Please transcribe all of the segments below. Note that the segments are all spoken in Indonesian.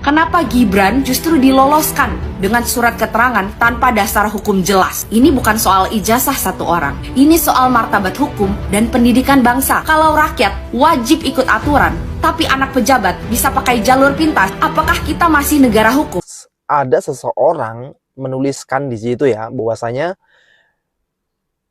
Kenapa Gibran justru diloloskan dengan surat keterangan tanpa dasar hukum jelas? Ini bukan soal ijazah satu orang. Ini soal martabat hukum dan pendidikan bangsa. Kalau rakyat wajib ikut aturan, tapi anak pejabat bisa pakai jalur pintas, apakah kita masih negara hukum? Ada seseorang menuliskan di situ ya, bahwasanya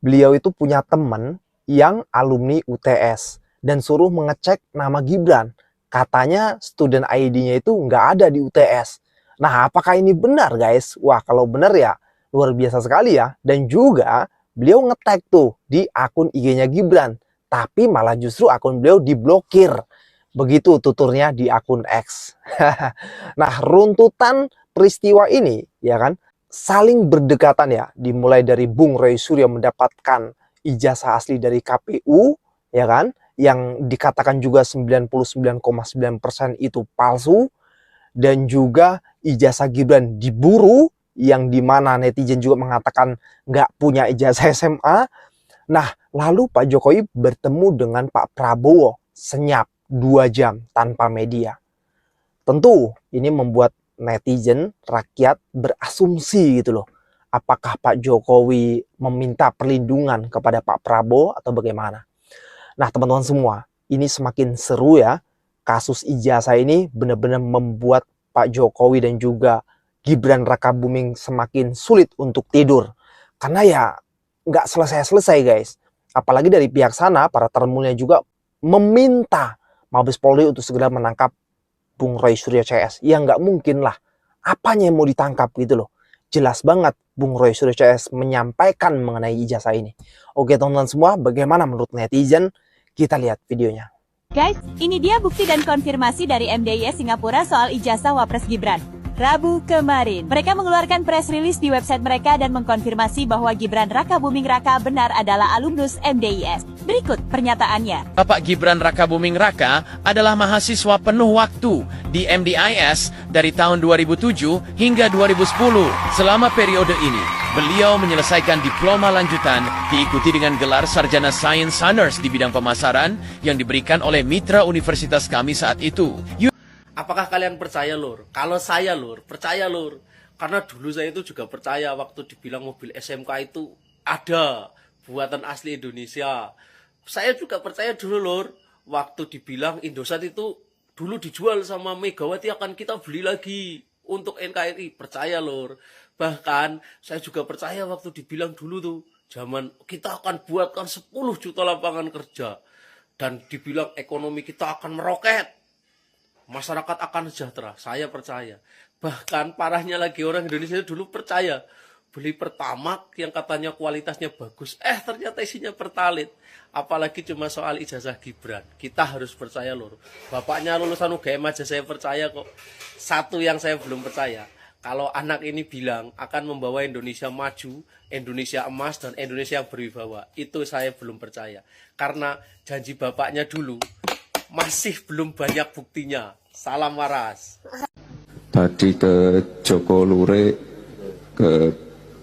beliau itu punya teman yang alumni UTS dan suruh mengecek nama Gibran. Katanya student ID-nya itu nggak ada di UTS. Nah, apakah ini benar, guys? Wah, kalau benar ya luar biasa sekali ya. Dan juga beliau nge-tag tuh di akun IG-nya Gibran, tapi malah justru akun beliau diblokir. Begitu tuturnya di akun X. Nah, runtutan peristiwa ini ya kan saling berdekatan ya, dimulai dari Bung Roy Suryo mendapatkan ijazah asli dari KPU ya kan, yang dikatakan juga 99,9% itu palsu, dan juga ijazah Gibran diburu yang dimana netizen juga mengatakan nggak punya ijazah SMA. Nah, lalu Pak Jokowi bertemu dengan Pak Prabowo senyap 2 jam tanpa media. Tentu ini membuat netizen, rakyat berasumsi gitu loh. Apakah Pak Jokowi meminta perlindungan kepada Pak Prabowo atau bagaimana? Nah, teman-teman semua, ini semakin seru ya. Kasus ijazah ini benar-benar membuat Pak Jokowi dan juga Gibran Rakabuming semakin sulit untuk tidur. Karena ya nggak selesai-selesai, guys. Apalagi dari pihak sana, para termulnya juga meminta Mabes Polri untuk segera menangkap Bung Roy Suryo CS. Ya nggak mungkin lah. Apanya yang mau ditangkap gitu loh. Jelas banget Bung Roy Suryo CS menyampaikan mengenai ijazah ini. Oke teman-teman semua, bagaimana menurut netizen? Kita lihat videonya. Guys, ini dia bukti dan konfirmasi dari MDIS Singapura soal ijazah Wapres Gibran. Rabu kemarin, mereka mengeluarkan press release di website mereka dan mengkonfirmasi bahwa Gibran Rakabuming Raka benar adalah alumnus MDIS. Berikut pernyataannya. Bapak Gibran Rakabuming Raka adalah mahasiswa penuh waktu di MDIS dari tahun 2007 hingga 2010. Selama periode ini, beliau menyelesaikan diploma lanjutan diikuti dengan gelar Sarjana Science Honors di bidang pemasaran yang diberikan oleh mitra universitas kami saat itu. Apakah kalian percaya, Lur? Kalau saya, Lur, percaya, Lur. Karena dulu saya itu juga percaya waktu dibilang mobil SMK itu ada buatan asli Indonesia. Saya juga percaya dulu, Lur, waktu dibilang Indosat itu dulu dijual sama Megawati akan kita beli lagi untuk NKRI. Percaya, Lur. Bahkan saya juga percaya waktu dibilang dulu tuh, zaman kita akan buatkan 10 juta lapangan kerja. Dan dibilang ekonomi kita akan meroket. Masyarakat akan sejahtera, saya percaya. Bahkan parahnya lagi orang Indonesia dulu percaya beli Pertamax yang katanya kualitasnya bagus, ternyata isinya Pertalite. Apalagi cuma soal ijazah Gibran. Kita harus percaya, Lur. Bapaknya lulusan UGM aja saya percaya kok. Satu yang saya belum percaya, kalau anak ini bilang akan membawa Indonesia maju, Indonesia emas, dan Indonesia yang berwibawa, itu saya belum percaya. Karena janji bapaknya dulu masih belum banyak buktinya. Salam waras. Tadi ke Joko Lure, ke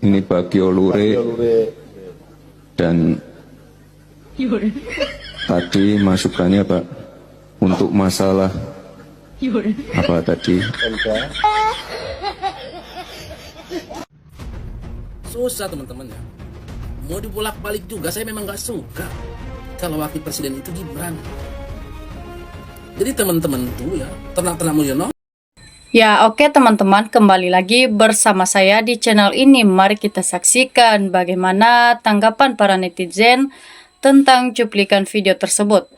ini Bagio Lure, dan tadi masukannya Pak untuk masalah apa tadi? Susah teman-teman ya. Mau dibolak-balik juga saya memang nggak suka kalau wakil presiden itu Gibran. Jadi teman-teman tuh ya, tenang-tenang Mulyono. Ya oke teman-teman, kembali lagi bersama saya di channel ini. Mari kita saksikan bagaimana tanggapan para netizen tentang cuplikan video tersebut.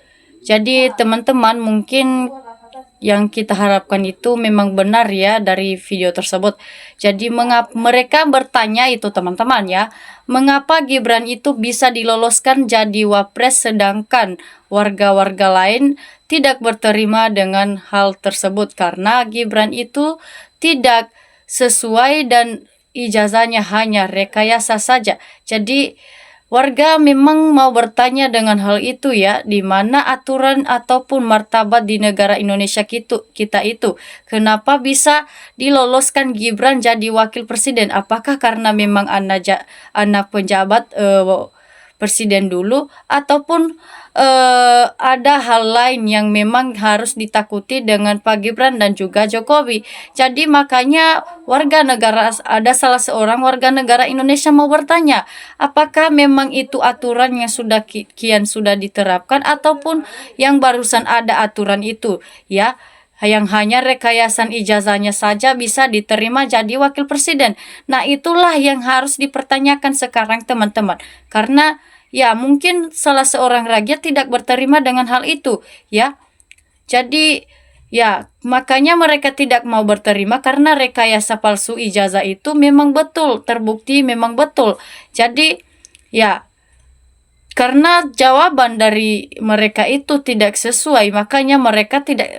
Jadi teman-teman, mungkin yang kita harapkan itu memang benar ya dari video tersebut. Jadi mereka bertanya itu teman-teman ya, mengapa Gibran itu bisa diloloskan jadi wapres sedangkan warga-warga lain tidak berterima dengan hal tersebut karena Gibran itu tidak sesuai dan ijazahnya hanya rekayasa saja. Jadi warga memang mau bertanya dengan hal itu ya, di mana aturan ataupun martabat di negara Indonesia kita itu. Kenapa bisa diloloskan Gibran jadi wakil presiden? Apakah karena memang anak pejabat presiden dulu, ataupun ada hal lain yang memang harus ditakuti dengan Pak Gibran dan juga Jokowi. Jadi makanya ada salah seorang warga negara Indonesia mau bertanya, apakah memang itu aturan yang kian sudah diterapkan ataupun yang barusan ada aturan itu, ya, yang hanya rekayasan ijazahnya saja bisa diterima jadi wakil presiden. Nah, itulah yang harus dipertanyakan sekarang, teman-teman. Karena ya mungkin salah seorang rakyat tidak berterima dengan hal itu, ya. Jadi ya makanya mereka tidak mau berterima karena rekayasa palsu ijazah itu memang betul, terbukti memang betul. Jadi ya karena jawaban dari mereka itu tidak sesuai, makanya mereka tidak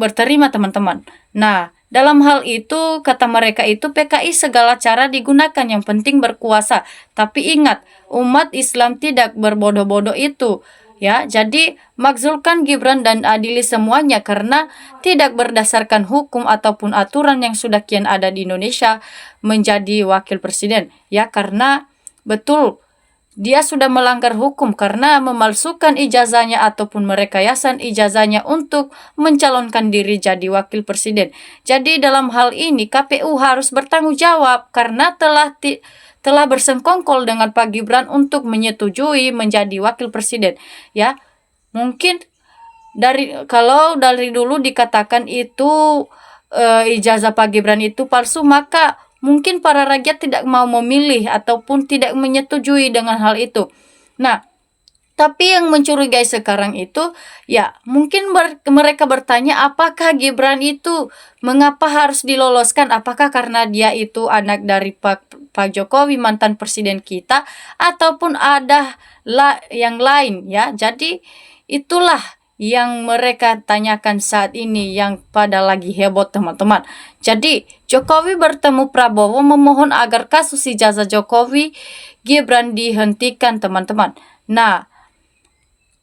berterima, teman-teman. Nah, dalam hal itu, kata mereka itu, PKI segala cara digunakan, yang penting berkuasa. Tapi ingat, umat Islam tidak berbodoh-bodoh itu. Ya, jadi makzulkan Gibran dan adili semuanya karena tidak berdasarkan hukum ataupun aturan yang sudah kian ada di Indonesia menjadi wakil presiden. Ya, karena betul dia sudah melanggar hukum karena memalsukan ijazahnya ataupun merekayasan ijazahnya untuk mencalonkan diri jadi wakil presiden. Jadi dalam hal ini KPU harus bertanggung jawab karena telah bersengkongkol dengan Pak Gibran untuk menyetujui menjadi wakil presiden. Ya, mungkin kalau dari dulu dikatakan itu ijazah Pak Gibran itu palsu, maka mungkin para rakyat tidak mau memilih ataupun tidak menyetujui dengan hal itu. Nah, tapi yang mencurigai sekarang itu, ya mungkin mereka bertanya apakah Gibran itu mengapa harus diloloskan? Apakah karena dia itu anak dari Pak Jokowi, mantan presiden kita, ataupun ada yang lain, ya. Jadi itulah yang mereka tanyakan saat ini yang pada lagi heboh, teman-teman. Jadi Jokowi bertemu Prabowo memohon agar kasus ijazah Jokowi Gibran dihentikan, teman-teman. Nah,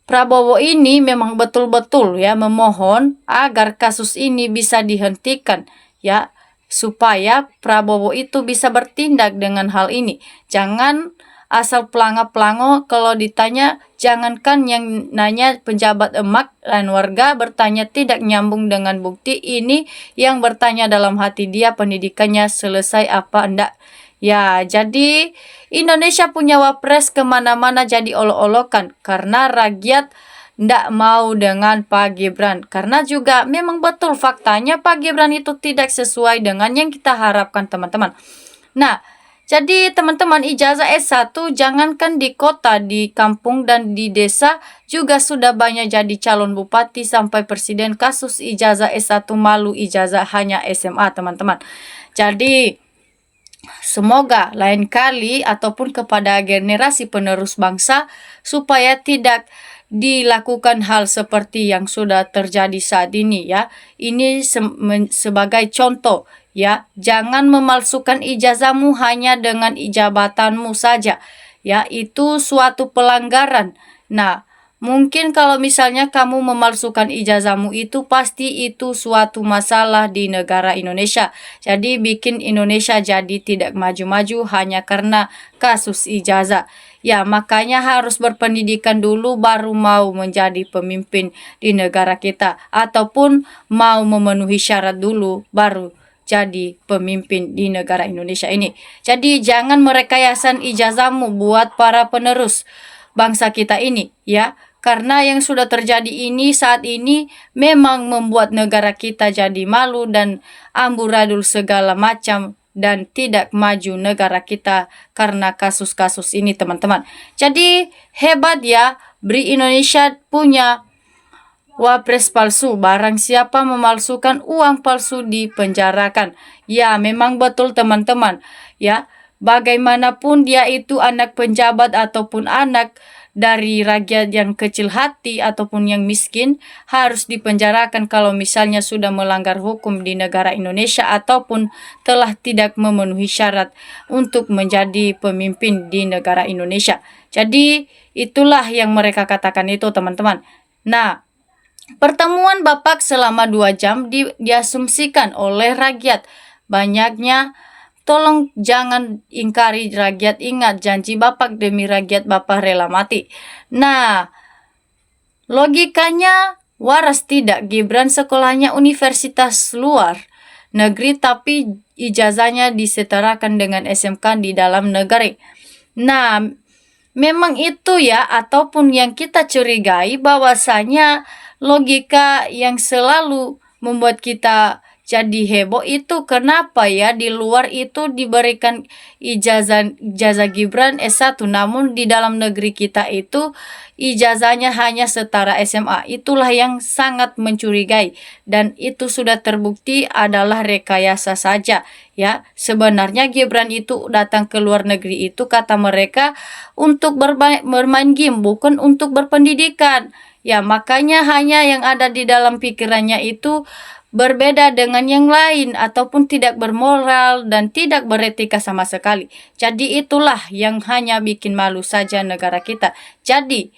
Prabowo ini memang betul-betul ya memohon agar kasus ini bisa dihentikan, ya, supaya Prabowo itu bisa bertindak dengan hal ini. Jangan asal pelanga-pelango kalau ditanya, jangankan yang nanya pejabat emak dan warga bertanya tidak nyambung dengan bukti, ini yang bertanya dalam hati dia pendidikannya selesai apa enggak. Ya, jadi Indonesia punya wapres kemana-mana jadi olok-olokan karena rakyat ndak mau dengan Pak Gibran. Karena juga memang betul faktanya Pak Gibran itu tidak sesuai dengan yang kita harapkan, teman-teman. Nah, jadi teman-teman, ijazah S1 jangankan di kota, di kampung dan di desa juga sudah banyak jadi calon bupati sampai presiden. Kasus ijazah S1 malu ijazah hanya SMA, teman-teman. Jadi semoga lain kali ataupun kepada generasi penerus bangsa supaya tidak dilakukan hal seperti yang sudah terjadi saat ini, ya. Ini sebagai contoh, ya. Jangan memalsukan ijazahmu hanya dengan jabatanmu saja, ya. Itu suatu pelanggaran. Nah, mungkin kalau misalnya kamu memalsukan ijazahmu itu pasti itu suatu masalah di negara Indonesia. Jadi bikin Indonesia jadi tidak maju-maju hanya karena kasus ijazah. Ya, makanya harus berpendidikan dulu baru mau menjadi pemimpin di negara kita. Ataupun mau memenuhi syarat dulu baru jadi pemimpin di negara Indonesia ini. Jadi jangan merekayasan ijazahmu buat para penerus bangsa kita ini, ya. Karena yang sudah terjadi ini saat ini memang membuat negara kita jadi malu dan amburadul segala macam dan tidak maju negara kita karena kasus-kasus ini, teman-teman. Jadi hebat ya, BRI Indonesia punya wapres palsu. Barang siapa memalsukan uang palsu dipenjarakan. Ya, memang betul, teman-teman. Ya, bagaimanapun dia itu anak penjabat ataupun anak dari rakyat yang kecil hati ataupun yang miskin harus dipenjarakan kalau misalnya sudah melanggar hukum di negara Indonesia ataupun telah tidak memenuhi syarat untuk menjadi pemimpin di negara Indonesia. Jadi itulah yang mereka katakan itu, teman-teman. Nah, pertemuan Bapak selama 2 jam diasumsikan oleh rakyat. Banyaknya tolong jangan ingkari rakyat. Ingat, janji Bapak demi rakyat Bapak rela mati. Nah, logikanya waras tidak Gibran sekolahnya universitas luar negeri tapi ijazahnya disetarakan dengan SMK di dalam negeri. Nah, memang itu ya, ataupun yang kita curigai bahwasanya logika yang selalu membuat kita jadi heboh itu kenapa ya di luar itu diberikan ijazah Gibran S1, namun di dalam negeri kita itu ijazahnya hanya setara SMA. Itulah yang sangat mencurigai, dan itu sudah terbukti adalah rekayasa saja ya. Sebenarnya Gibran itu datang ke luar negeri itu kata mereka untuk bermain game, bukan untuk berpendidikan ya. Makanya hanya yang ada di dalam pikirannya itu berbeda dengan yang lain, ataupun tidak bermoral dan tidak beretika sama sekali. Jadi itulah yang hanya bikin malu saja negara kita. Jadi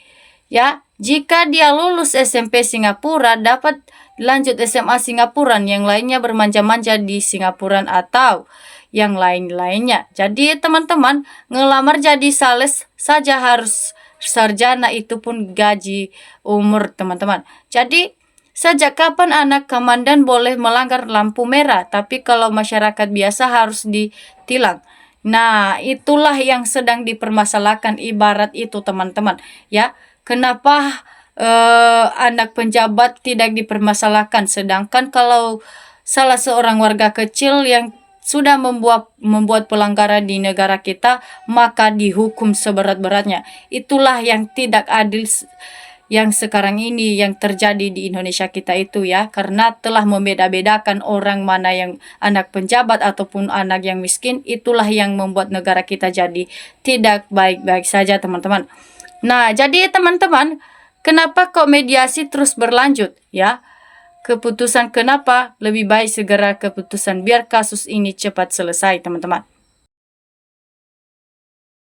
ya, jika dia lulus SMP Singapura dapat lanjut SMA Singapura, yang lainnya bermanja-manja di Singapura atau yang lain-lainnya. Jadi teman-teman, ngelamar jadi sales saja harus sarjana, itu pun gaji umur teman-teman. Jadi sejak kapan anak komandan boleh melanggar lampu merah, tapi kalau masyarakat biasa harus ditilang? Nah, itulah yang sedang dipermasalahkan, ibarat itu teman-teman ya. Kenapa anak penjabat tidak dipermasalahkan, sedangkan kalau salah seorang warga kecil yang sudah membuat pelanggaran di negara kita maka dihukum seberat-beratnya. Itulah yang tidak adil yang sekarang ini yang terjadi di Indonesia kita itu ya, karena telah membeda-bedakan orang mana yang anak penjabat ataupun anak yang miskin. Itulah yang membuat negara kita jadi tidak baik-baik saja teman-teman. Nah, jadi teman-teman, kenapa kok mediasi terus berlanjut ya? Keputusan kenapa lebih baik segera keputusan biar kasus ini cepat selesai teman-teman.